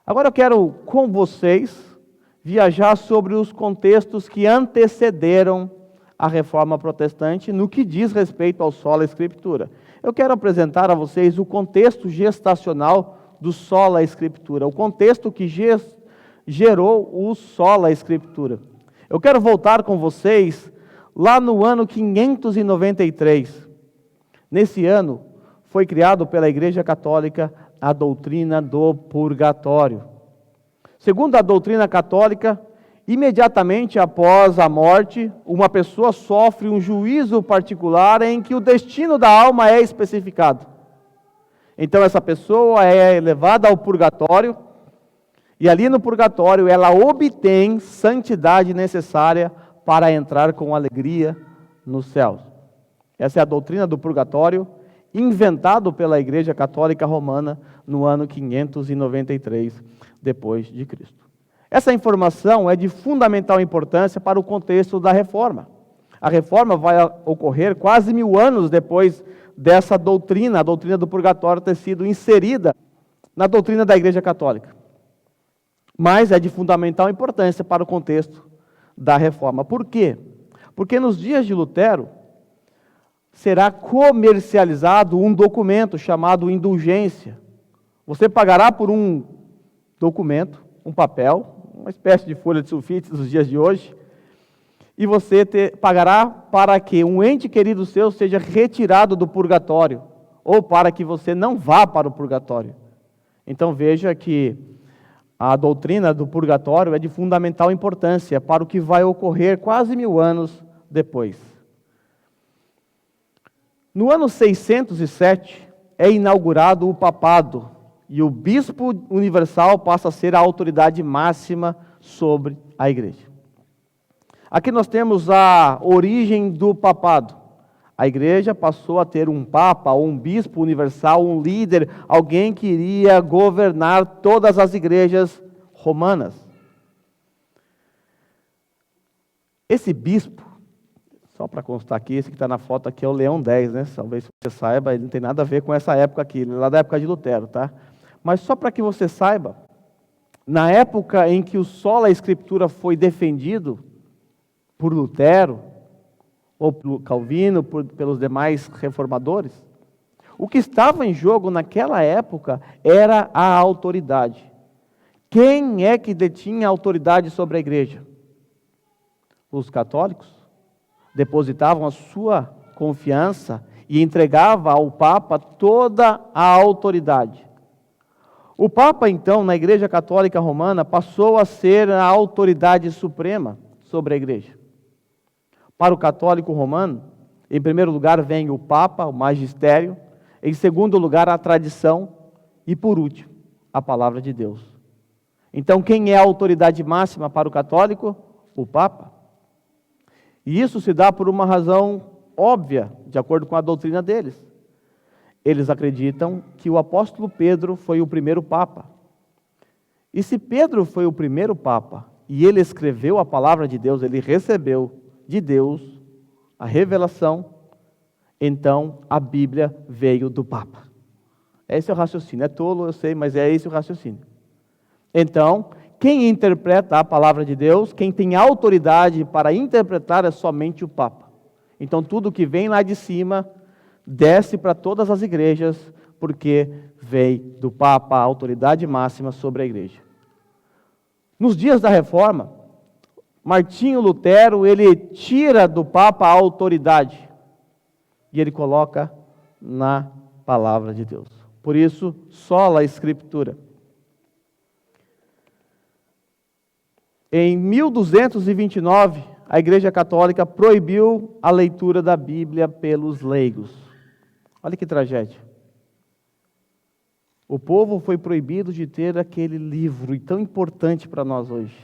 Agora eu quero, com vocês, viajar sobre os contextos que antecederam a Reforma Protestante no que diz respeito ao sola Escritura. Eu quero apresentar a vocês o contexto gestacional do sola Escritura, o contexto que gerou o sola Escritura. Eu quero voltar com vocês lá no ano 593. Nesse ano, foi criado pela Igreja Católica a doutrina do purgatório. Segundo a doutrina católica, imediatamente após a morte, uma pessoa sofre um juízo particular em que o destino da alma é especificado. Então essa pessoa é levada ao purgatório, e ali no purgatório ela obtém santidade necessária para entrar com alegria nos céus. Essa é a doutrina do purgatório, inventado pela Igreja Católica Romana no ano 593 depois de Cristo. Essa informação é de fundamental importância para o contexto da Reforma. A Reforma vai ocorrer quase 1000 anos depois dessa doutrina, a doutrina do purgatório ter sido inserida na doutrina da Igreja Católica. Mas é de fundamental importância para o contexto da Reforma. Por quê? Porque nos dias de Lutero, será comercializado um documento chamado indulgência. Você pagará por um documento, um papel, uma espécie de folha de sulfite dos dias de hoje, e você pagará para que um ente querido seu seja retirado do purgatório, ou para que você não vá para o purgatório. Então veja que a doutrina do purgatório é de fundamental importância para o que vai ocorrer quase 1000 anos depois. No ano 607 é inaugurado o papado, e o bispo universal passa a ser a autoridade máxima sobre a igreja. Aqui nós temos a origem do papado. A igreja passou a ter um papa, ou um bispo universal, um líder, alguém que iria governar todas as igrejas romanas. Esse bispo, só para constar aqui, esse que está na foto aqui é o Leão X, né? Talvez você saiba, ele não tem nada a ver com essa época aqui, ele é lá da época de Lutero, tá? Mas só para que você saiba, na época em que o sola Escritura foi defendido por Lutero, ou por Calvino, pelos demais reformadores, o que estava em jogo naquela época era a autoridade. Quem é que detinha a autoridade sobre a igreja? Os católicos depositavam a sua confiança e entregava ao Papa toda a autoridade. O Papa, então, na Igreja Católica Romana, passou a ser a autoridade suprema sobre a igreja. Para o católico romano, em primeiro lugar vem o Papa, o magistério, em segundo lugar a tradição e, por último, a palavra de Deus. Então, quem é a autoridade máxima para o católico? O Papa. E isso se dá por uma razão óbvia, de acordo com a doutrina deles. Eles acreditam que o apóstolo Pedro foi o primeiro Papa. E se Pedro foi o primeiro Papa, e ele escreveu a palavra de Deus, ele recebeu de Deus a revelação, então a Bíblia veio do Papa. Esse é o raciocínio. É tolo, eu sei, mas é esse o raciocínio. Então, quem interpreta a palavra de Deus, quem tem autoridade para interpretar é somente o Papa. Então, tudo que vem lá de cima desce para todas as igrejas, porque veio do Papa a autoridade máxima sobre a igreja. Nos dias da Reforma, Martinho Lutero, ele tira do Papa a autoridade e ele coloca na palavra de Deus. Por isso, sola a Escritura. Em 1229, a Igreja Católica proibiu a leitura da Bíblia pelos leigos. Olha que tragédia. O povo foi proibido de ter aquele livro tão importante para nós hoje.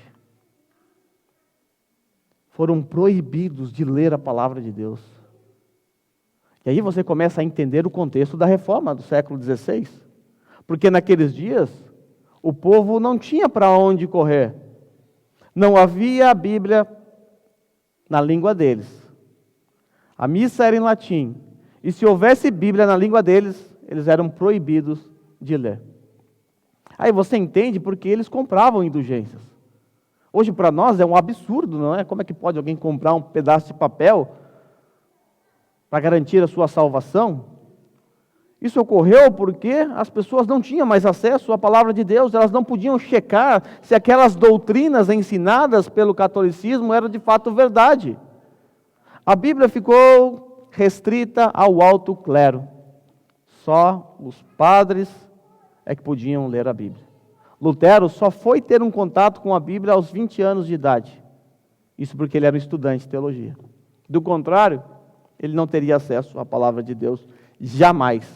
Foram proibidos de ler a palavra de Deus. E aí você começa a entender o contexto da reforma do século XVI. Porque naqueles dias, o povo não tinha para onde correr. Não havia a Bíblia na língua deles. A missa era em latim. E se houvesse Bíblia na língua deles, eles eram proibidos de ler. Aí você entende porque eles compravam indulgências. Hoje para nós é um absurdo, não é? Como é que pode alguém comprar um pedaço de papel para garantir a sua salvação? Isso ocorreu porque as pessoas não tinham mais acesso à palavra de Deus, elas não podiam checar se aquelas doutrinas ensinadas pelo catolicismo eram de fato verdade. A Bíblia ficou restrita ao alto clero. Só os padres é que podiam ler a Bíblia. Lutero só foi ter um contato com a Bíblia aos 20 anos de idade. Isso porque ele era um estudante de teologia. Do contrário, ele não teria acesso à palavra de Deus jamais.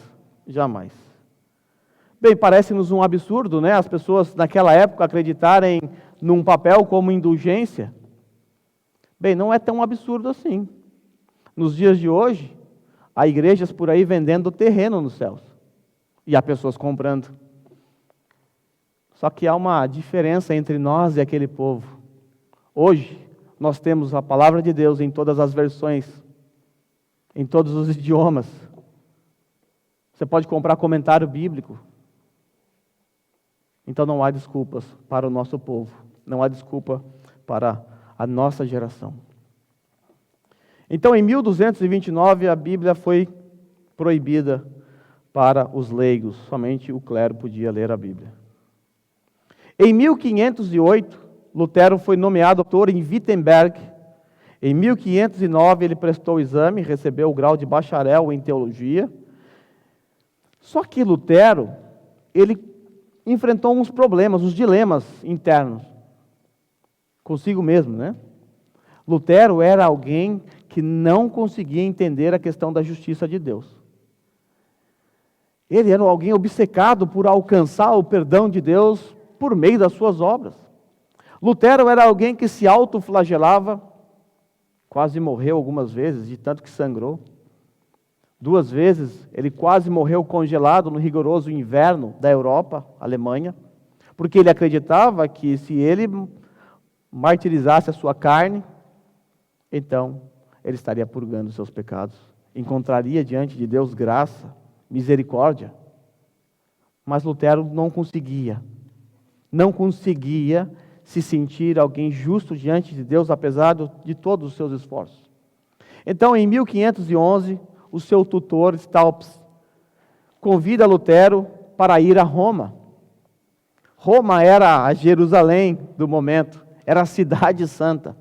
Jamais. Bem, parece-nos um absurdo, né? As pessoas naquela época acreditarem num papel como indulgência. Bem, não é tão absurdo assim. Nos dias de hoje, há igrejas por aí vendendo terreno nos céus. E há pessoas comprando. Só que há uma diferença entre nós e aquele povo. Hoje, nós temos a palavra de Deus em todas as versões, em todos os idiomas. Você pode comprar comentário bíblico. Então não há desculpas para o nosso povo. Não há desculpa para a nossa geração. Então, em 1229, a Bíblia foi proibida para os leigos. Somente o clero podia ler a Bíblia. Em 1508, Lutero foi nomeado doutor em Wittenberg. Em 1509, ele prestou o exame, recebeu o grau de bacharel em teologia. Só que Lutero, ele enfrentou uns problemas, uns dilemas internos. Consigo mesmo, né? Lutero era alguém que não conseguia entender a questão da justiça de Deus. Ele era alguém obcecado por alcançar o perdão de Deus por meio das suas obras. Lutero era alguém que se autoflagelava, quase morreu algumas vezes, de tanto que sangrou. 2 vezes ele quase morreu congelado no rigoroso inverno da Europa, Alemanha, porque ele acreditava que se ele martirizasse a sua carne, então ele estaria purgando os seus pecados, encontraria diante de Deus graça, misericórdia. Mas Lutero não conseguia se sentir alguém justo diante de Deus, apesar de todos os seus esforços. Então, em 1511, o seu tutor, Staupitz, convida Lutero para ir a Roma. Roma era a Jerusalém do momento, era a cidade santa.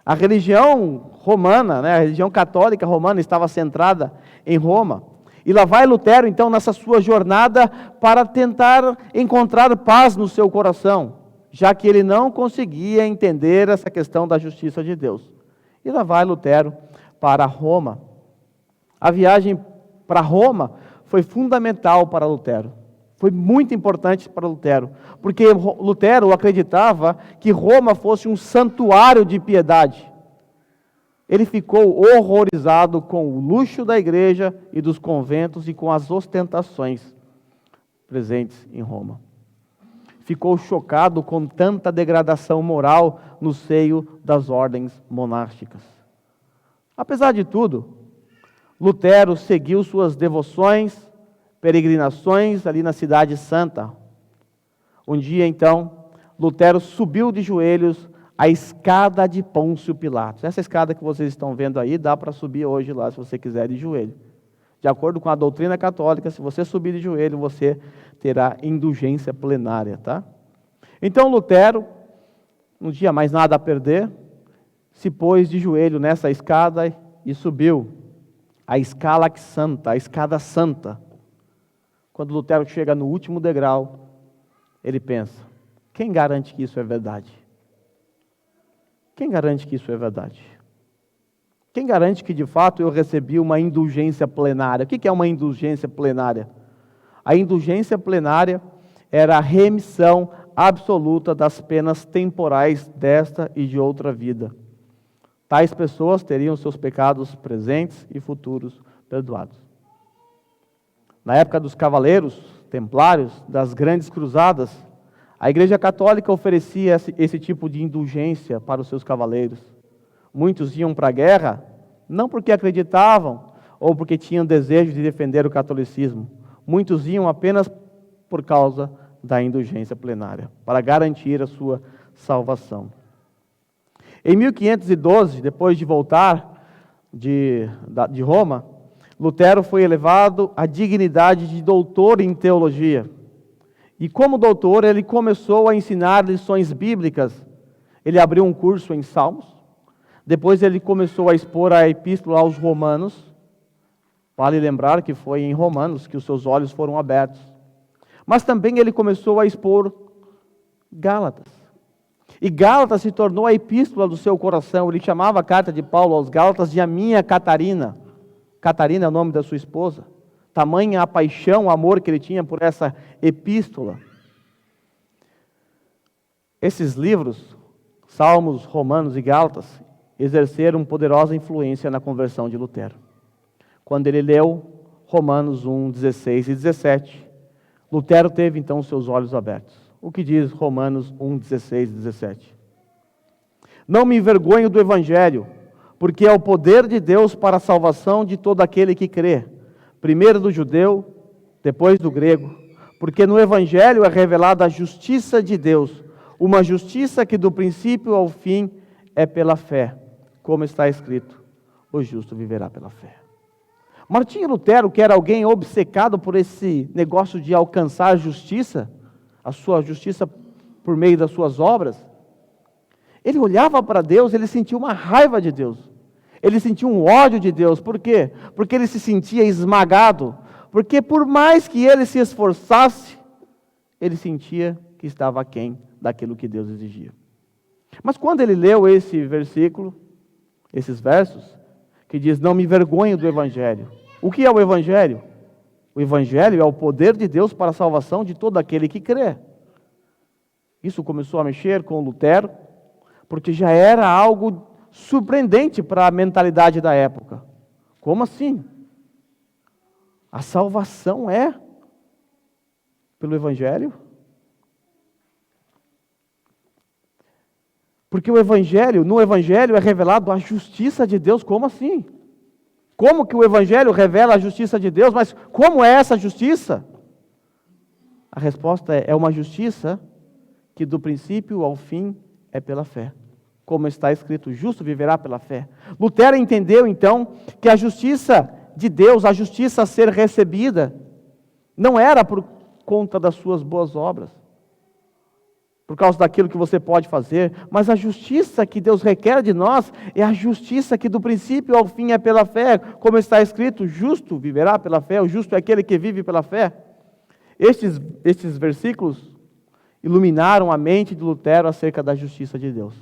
A religião romana, a religião católica romana estava centrada em Roma. E lá vai Lutero, então, nessa sua jornada para tentar encontrar paz no seu coração, já que ele não conseguia entender essa questão da justiça de Deus. E lá vai Lutero para Roma. A viagem para Roma foi fundamental para Lutero. Foi muito importante para Lutero, porque Lutero acreditava que Roma fosse um santuário de piedade. Ele ficou horrorizado com o luxo da igreja e dos conventos e com as ostentações presentes em Roma. Ficou chocado com tanta degradação moral no seio das ordens monásticas. Apesar de tudo, Lutero seguiu suas devoções, peregrinações ali na cidade santa. Um dia, então, Lutero subiu de joelhos a escada de Pôncio Pilatos. Essa escada que vocês estão vendo aí, dá para subir hoje lá, se você quiser, de joelho. De acordo com a doutrina católica, se você subir de joelho, você terá indulgência plenária, tá? Então, Lutero, não tinha mais nada a perder, se pôs de joelho nessa escada e subiu a escada santa. Quando Lutero chega no último degrau, ele pensa: quem garante que isso é verdade? Quem garante que isso é verdade? Quem garante que de fato eu recebi uma indulgência plenária? O que é uma indulgência plenária? A indulgência plenária era a remissão absoluta das penas temporais desta e de outra vida. Tais pessoas teriam seus pecados presentes e futuros perdoados. Na época dos cavaleiros templários, das grandes cruzadas, a Igreja Católica oferecia esse tipo de indulgência para os seus cavaleiros. Muitos iam para a guerra, não porque acreditavam ou porque tinham desejo de defender o catolicismo. Muitos iam apenas por causa da indulgência plenária, para garantir a sua salvação. Em 1512, depois de voltar de Roma, Lutero foi elevado à dignidade de doutor em teologia. E como doutor, ele começou a ensinar lições bíblicas. Ele abriu um curso em Salmos. Depois ele começou a expor a epístola aos Romanos. Vale lembrar que foi em Romanos que os seus olhos foram abertos. Mas também ele começou a expor Gálatas. E Gálatas se tornou a epístola do seu coração. Ele chamava a carta de Paulo aos Gálatas de a minha Catarina. Catarina é o nome da sua esposa. Tamanha a paixão, o amor que ele tinha por essa epístola. Esses livros, Salmos, Romanos e Gálatas, exerceram poderosa influência na conversão de Lutero. Quando ele leu Romanos 1, 16 e 17, Lutero teve então seus olhos abertos. O que diz Romanos 1, 16 e 17? Não me envergonho do Evangelho, porque é o poder de Deus para a salvação de todo aquele que crê, primeiro do judeu, depois do grego, porque no Evangelho é revelada a justiça de Deus, uma justiça que do princípio ao fim é pela fé, como está escrito, o justo viverá pela fé. Martinho Lutero, que era alguém obcecado por esse negócio de alcançar justiça, a sua justiça por meio das suas obras, ele olhava para Deus, ele sentia uma raiva de Deus, ele sentia um ódio de Deus. Por quê? Porque ele se sentia esmagado, porque por mais que ele se esforçasse, ele sentia que estava aquém daquilo que Deus exigia. Mas quando ele leu esse versículo, esses versos, que diz, não me envergonho do Evangelho. O que é o Evangelho? O Evangelho é o poder de Deus para a salvação de todo aquele que crê. Isso começou a mexer com Lutero, porque já era algo surpreendente para a mentalidade da época. Como assim? A salvação é pelo Evangelho? Porque no Evangelho é revelado a justiça de Deus. Como assim? Como que o Evangelho revela a justiça de Deus? Mas como é essa justiça? A resposta é uma justiça que do princípio ao fim é pela fé. Como está escrito, o justo viverá pela fé. Lutero entendeu então que a justiça de Deus, a justiça a ser recebida, não era por conta das suas boas obras, por causa daquilo que você pode fazer, mas a justiça que Deus requer de nós é a justiça que do princípio ao fim é pela fé, como está escrito, o justo viverá pela fé, o justo é aquele que vive pela fé. Estes versículos iluminaram a mente de Lutero acerca da justiça de Deus.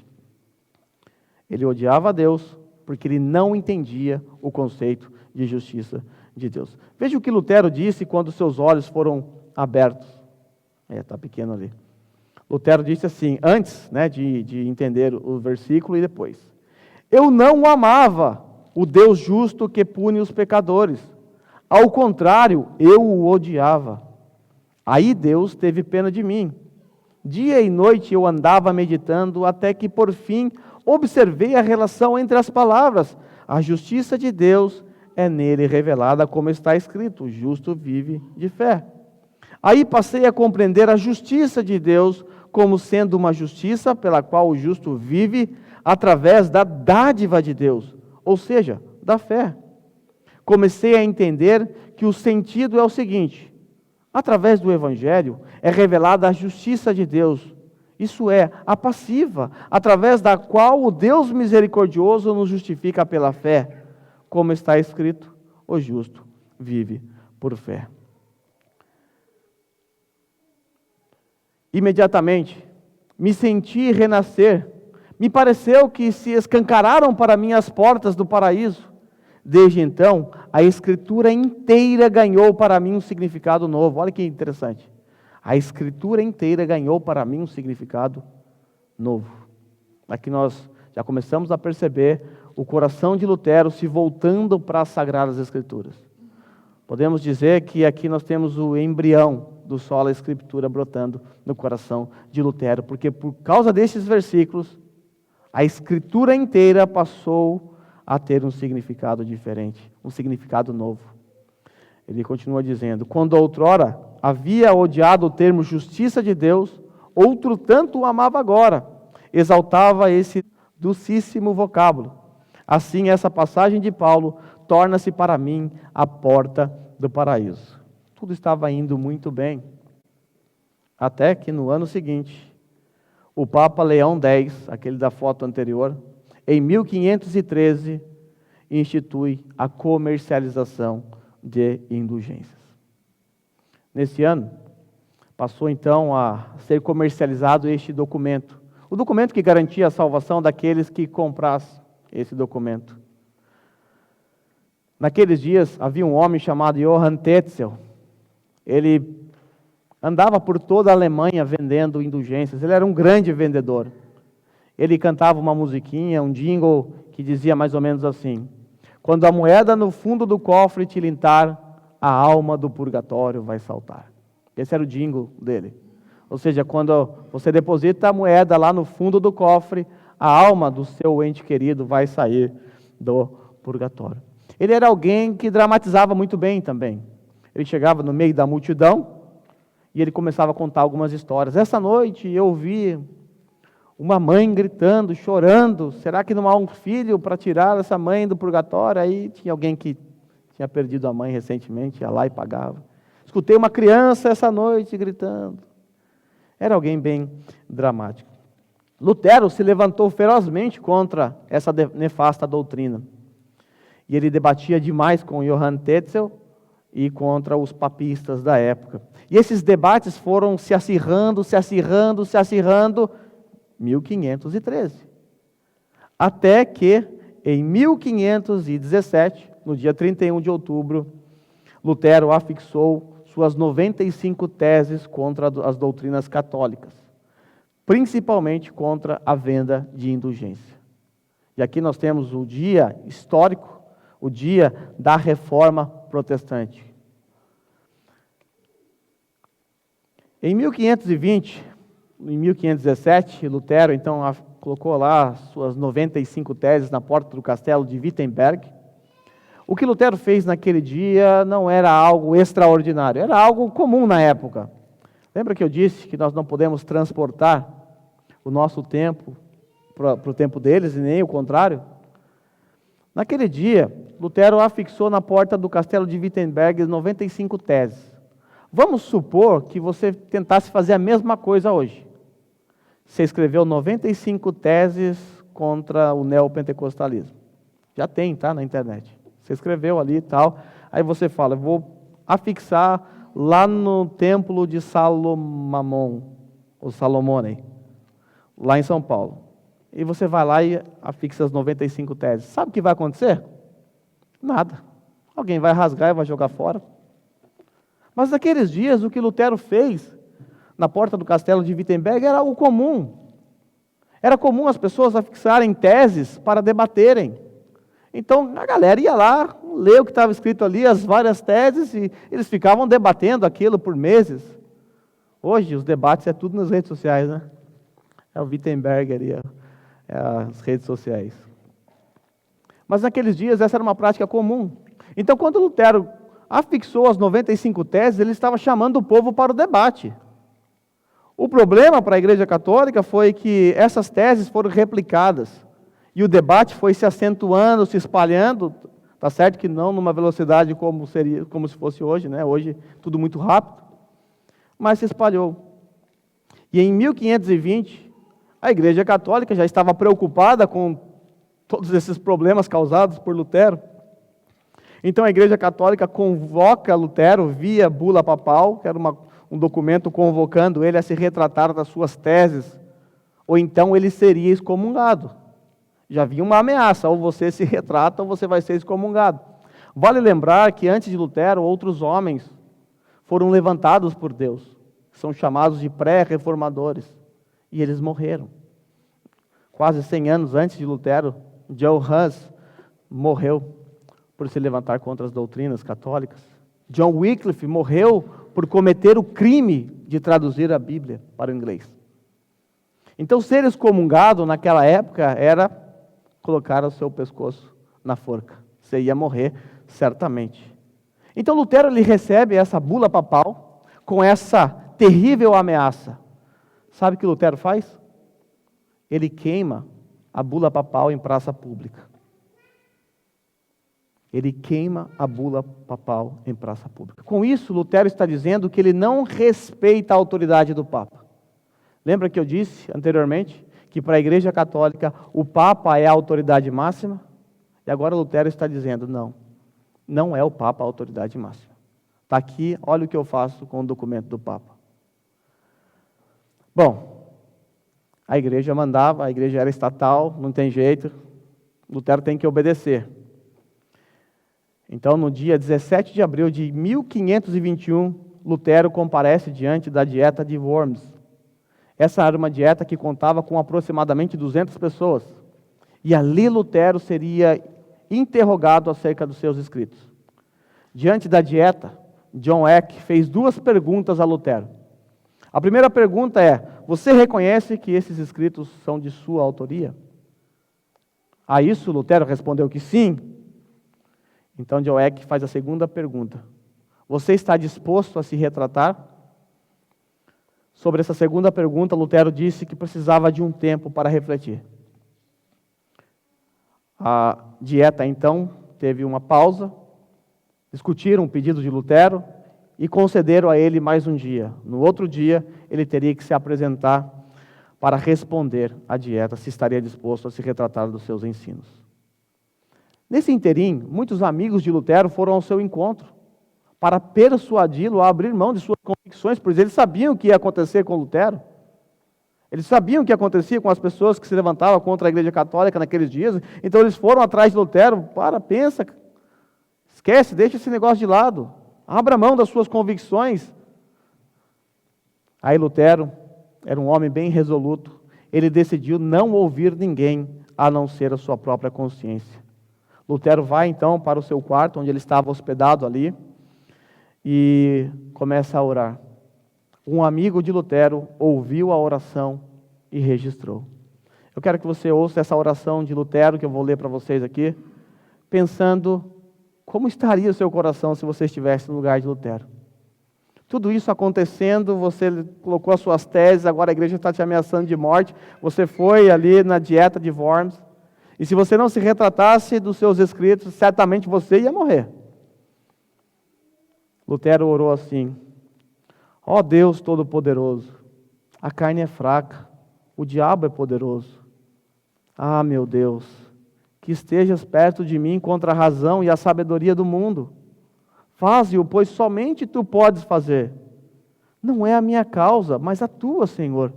Ele odiava a Deus porque ele não entendia o conceito de justiça de Deus. Veja o que Lutero disse quando seus olhos foram abertos. Está pequeno ali. Lutero disse assim, antes de entender o versículo e depois. Eu não amava o Deus justo que pune os pecadores. Ao contrário, eu o odiava. Aí Deus teve pena de mim. Dia e noite eu andava meditando, até que por fim observei a relação entre as palavras. A justiça de Deus é nele revelada, como está escrito, o justo vive de fé. Aí passei a compreender a justiça de Deus como sendo uma justiça pela qual o justo vive através da dádiva de Deus, ou seja, da fé. Comecei a entender que o sentido é o seguinte: através do Evangelho é revelada a justiça de Deus, isso é, a passiva, através da qual o Deus misericordioso nos justifica pela fé, como está escrito, o justo vive por fé. Imediatamente, me senti renascer, me pareceu que se escancararam para mim as portas do paraíso. Desde então, a Escritura inteira ganhou para mim um significado novo. Olha que interessante. A Escritura inteira ganhou para mim um significado novo. Aqui nós já começamos a perceber o coração de Lutero se voltando para as Sagradas Escrituras. Podemos dizer que aqui nós temos o embrião do sola Escritura brotando no coração de Lutero, porque por causa destes versículos, a Escritura inteira passou a ter um significado diferente, um significado novo. Ele continua dizendo: quando outrora havia odiado o termo justiça de Deus, outro tanto o amava agora, exaltava esse docíssimo vocábulo. Assim, essa passagem de Paulo torna-se para mim a porta do paraíso. Tudo estava indo muito bem, até que no ano seguinte, o Papa Leão X, aquele da foto anterior, em 1513, institui a comercialização de indulgências. Nesse ano, passou então a ser comercializado este documento, o documento que garantia a salvação daqueles que comprassem esse documento. Naqueles dias, havia um homem chamado Johann Tetzel. Ele andava por toda a Alemanha vendendo indulgências. Ele era um grande vendedor. Ele cantava uma musiquinha, um jingle, que dizia mais ou menos assim: quando a moeda no fundo do cofre tilintar, a alma do purgatório vai saltar. Esse era o jingle dele. Ou seja, quando você deposita a moeda lá no fundo do cofre, a alma do seu ente querido vai sair do purgatório. Ele era alguém que dramatizava muito bem também. Ele chegava no meio da multidão e ele começava a contar algumas histórias. Essa noite eu vi uma mãe gritando, chorando. Será que não há um filho para tirar essa mãe do purgatório? Aí tinha alguém que tinha perdido a mãe recentemente, ia lá e pagava. Escutei uma criança essa noite gritando. Era alguém bem dramático. Lutero se levantou ferozmente contra essa nefasta doutrina. E ele debatia demais com Johann Tetzel e contra os papistas da época. E esses debates foram se acirrando, 1513. Até que, em 1517, no dia 31 de outubro, Lutero afixou suas 95 teses contra as doutrinas católicas, principalmente contra a venda de indulgência. E aqui nós temos o dia histórico, o dia da Reforma Protestante. Em 1520, em 1517, Lutero então colocou lá suas 95 teses na porta do castelo de Wittenberg. O que Lutero fez naquele dia não era algo extraordinário, era algo comum na época. Lembra que eu disse que nós não podemos transportar o nosso tempo para o tempo deles, e nem o contrário? Naquele dia, Lutero afixou na porta do castelo de Wittenberg 95 teses. Vamos supor que você tentasse fazer a mesma coisa hoje. Você escreveu 95 teses contra o neopentecostalismo. Já tem, tá, na internet. Você escreveu ali e tal, aí você fala: eu vou afixar lá no templo de Salomão, ou Salomone, lá em São Paulo. E você vai lá e afixa as 95 teses. Sabe o que vai acontecer? Nada. Alguém vai rasgar e vai jogar fora. Mas naqueles dias, o que Lutero fez na porta do castelo de Wittenberg era algo comum. Era comum as pessoas afixarem teses para debaterem. Então a galera ia lá, ler o que estava escrito ali, as várias teses, e eles ficavam debatendo aquilo por meses. Hoje os debates é tudo nas redes sociais, né? É o Wittenberg ali, as redes sociais. Mas naqueles dias essa era uma prática comum. Então quando Lutero afixou as 95 teses, ele estava chamando o povo para o debate. O problema para a Igreja Católica foi que essas teses foram replicadas. E o debate foi se acentuando, se espalhando, tá certo que não numa velocidade como se fosse hoje, né? Hoje tudo muito rápido, mas se espalhou. E em 1520, a Igreja Católica já estava preocupada com todos esses problemas causados por Lutero. Então a Igreja Católica convoca Lutero via bula papal, que era um documento convocando ele a se retratar das suas teses, ou então ele seria excomungado. Já havia uma ameaça: ou você se retrata ou você vai ser excomungado. Vale lembrar que antes de Lutero, outros homens foram levantados por Deus, são chamados de pré-reformadores, e eles morreram. Quase 100 anos antes de Lutero, John Hus morreu por se levantar contra as doutrinas católicas. John Wycliffe morreu por cometer o crime de traduzir a Bíblia para o inglês. Então, ser excomungado naquela época era colocar o seu pescoço na forca. Você ia morrer certamente. Então Lutero ele recebe essa bula papal com essa terrível ameaça. Sabe o que Lutero faz? Ele queima a bula papal em praça pública. Ele queima a bula papal em praça pública. Com isso, Lutero está dizendo que ele não respeita a autoridade do Papa. Lembra que eu disse anteriormente que para a Igreja Católica o Papa é a autoridade máxima? E agora Lutero está dizendo, não é o Papa a autoridade máxima. Está aqui, olha o que eu faço com o documento do Papa. Bom, a igreja mandava, a igreja era estatal, não tem jeito, Lutero tem que obedecer. Então, no dia 17 de abril de 1521, Lutero comparece diante da dieta de Worms. Essa era uma dieta que contava com aproximadamente 200 pessoas. E ali Lutero seria interrogado acerca dos seus escritos. Diante da dieta, John Eck fez 2 perguntas a Lutero. A primeira pergunta é: você reconhece que esses escritos são de sua autoria? A isso Lutero respondeu que sim. Então John Eck faz a segunda pergunta: você está disposto a se retratar? Sobre essa segunda pergunta, Lutero disse que precisava de um tempo para refletir. A dieta então teve uma pausa, discutiram o pedido de Lutero e concederam a ele mais um dia. No outro dia, ele teria que se apresentar para responder à dieta, se estaria disposto a se retratar dos seus ensinos. Nesse interim, muitos amigos de Lutero foram ao seu encontro para persuadi-lo a abrir mão de suas convicções, pois eles sabiam o que ia acontecer com Lutero. Eles sabiam o que acontecia com as pessoas que se levantavam contra a Igreja Católica naqueles dias, então eles foram atrás de Lutero, pensa, esquece, deixa esse negócio de lado, abra mão das suas convicções. Aí Lutero era um homem bem resoluto, ele decidiu não ouvir ninguém a não ser a sua própria consciência. Lutero vai então para o seu quarto, onde ele estava hospedado ali, e começa a orar. Um amigo de Lutero ouviu a oração e registrou. Eu quero que você ouça essa oração de Lutero, que eu vou ler para vocês aqui, pensando como estaria o seu coração se você estivesse no lugar de Lutero. Tudo isso acontecendo, você colocou as suas teses, agora a igreja está te ameaçando de morte, você foi ali na dieta de Worms, e se você não se retratasse dos seus escritos, certamente você ia morrer. Lutero orou assim: ó Deus Todo-Poderoso, a carne é fraca, o diabo é poderoso. Ah, meu Deus, que estejas perto de mim contra a razão e a sabedoria do mundo. Faze-o, pois somente tu podes fazer. Não é a minha causa, mas a tua, Senhor.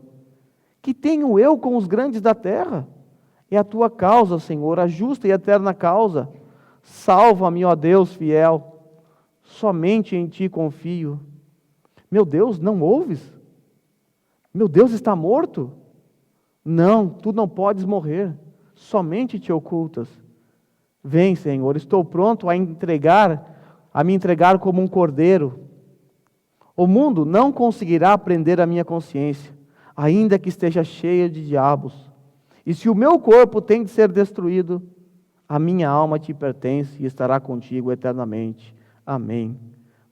Que tenho eu com os grandes da terra? É a tua causa, Senhor, a justa e eterna causa. Salva-me, ó Deus fiel. Somente em ti confio. Meu Deus, não ouves? Meu Deus está morto? Não, tu não podes morrer. Somente te ocultas. Vem, Senhor, estou pronto a me entregar como um cordeiro. O mundo não conseguirá prender a minha consciência, ainda que esteja cheia de diabos. E se o meu corpo tem de ser destruído, a minha alma te pertence e estará contigo eternamente. Amém.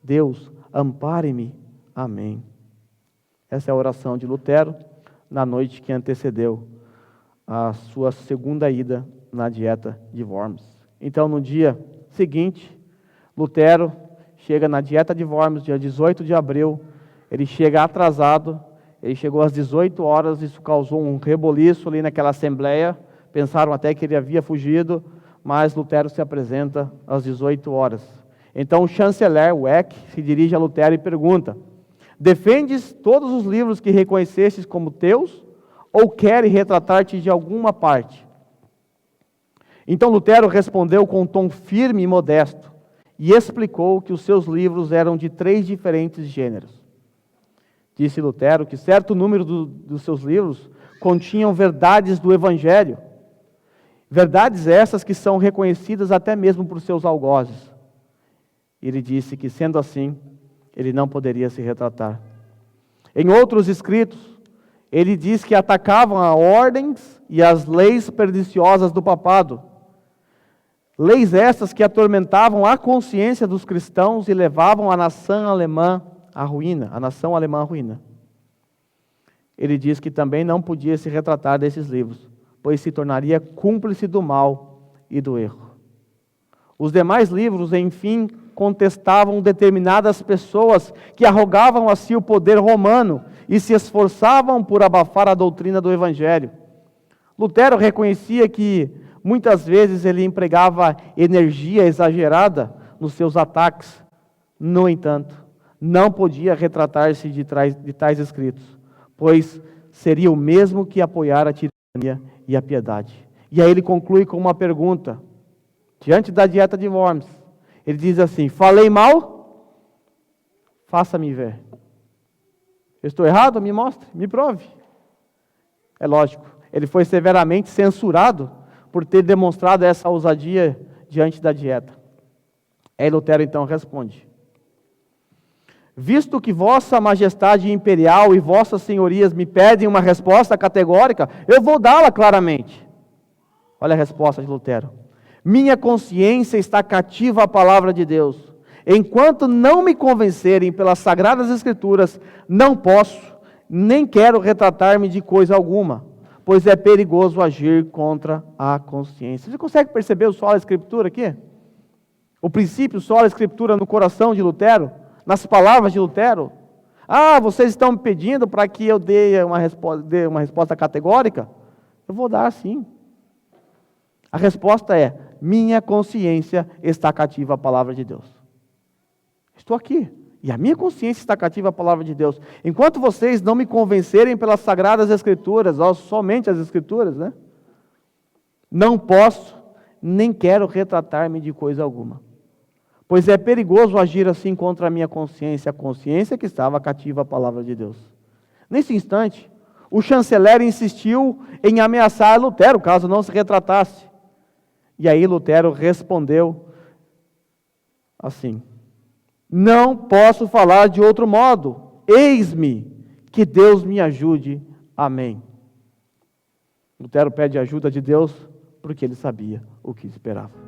Deus, ampare-me. Amém. Essa é a oração de Lutero na noite que antecedeu a sua segunda ida na dieta de Worms. Então, no dia seguinte, Lutero chega na dieta de Worms, dia 18 de abril, ele chega atrasado, ele chegou às 18 horas, isso causou um reboliço ali naquela assembleia, pensaram até que ele havia fugido, mas Lutero se apresenta às 18 horas. Então o chanceler, o Eck, se dirige a Lutero e pergunta: defendes todos os livros que reconhecestes como teus, ou queres retratar-te de alguma parte? Então Lutero respondeu com um tom firme e modesto, e explicou que os seus livros eram de 3 diferentes gêneros. Disse Lutero que certo número dos seus livros continham verdades do Evangelho, verdades essas que são reconhecidas até mesmo por seus algozes. Ele disse que, sendo assim, ele não poderia se retratar. Em outros escritos, ele diz que atacavam as ordens e as leis perniciosas do papado, Leis estas que atormentavam a consciência dos cristãos e levavam a nação alemã à ruína. Ele diz que também não podia se retratar desses livros, pois se tornaria cúmplice do mal e do erro. Os demais livros, enfim, contestavam determinadas pessoas que arrogavam a si o poder romano e se esforçavam por abafar a doutrina do Evangelho. Lutero reconhecia que muitas vezes ele empregava energia exagerada nos seus ataques. No entanto, não podia retratar-se de tais escritos, pois seria o mesmo que apoiar a tirania e a piedade. E aí ele conclui com uma pergunta, diante da dieta de Worms. Ele diz assim: falei mal? Faça-me ver. Eu estou errado? Me mostre, me prove. É lógico, ele foi severamente censurado por ter demonstrado essa ousadia diante da dieta. Aí Lutero então responde: visto que vossa majestade imperial e vossas senhorias me pedem uma resposta categórica, eu vou dá-la claramente. Olha a resposta de Lutero: minha consciência está cativa à palavra de Deus. Enquanto não me convencerem pelas sagradas escrituras, não posso, nem quero retratar-me de coisa alguma, pois é perigoso agir contra a consciência. Você consegue perceber o sola escritura aqui? O princípio sola escritura no coração de Lutero, nas palavras de Lutero. Ah, vocês estão me pedindo para que eu dê uma resposta categórica? Eu vou dar sim. A resposta é: minha consciência está cativa à palavra de Deus. Estou aqui, e a minha consciência está cativa à palavra de Deus. Enquanto vocês não me convencerem pelas sagradas escrituras, ou somente as escrituras, né? Não posso, nem quero retratar-me de coisa alguma. Pois é perigoso agir assim contra a minha consciência, a consciência que estava cativa à palavra de Deus. Nesse instante, o chanceler insistiu em ameaçar Lutero, caso não se retratasse. E aí Lutero respondeu assim: não posso falar de outro modo. Eis-me, que Deus me ajude. Amém. Lutero pede ajuda de Deus porque ele sabia o que esperava.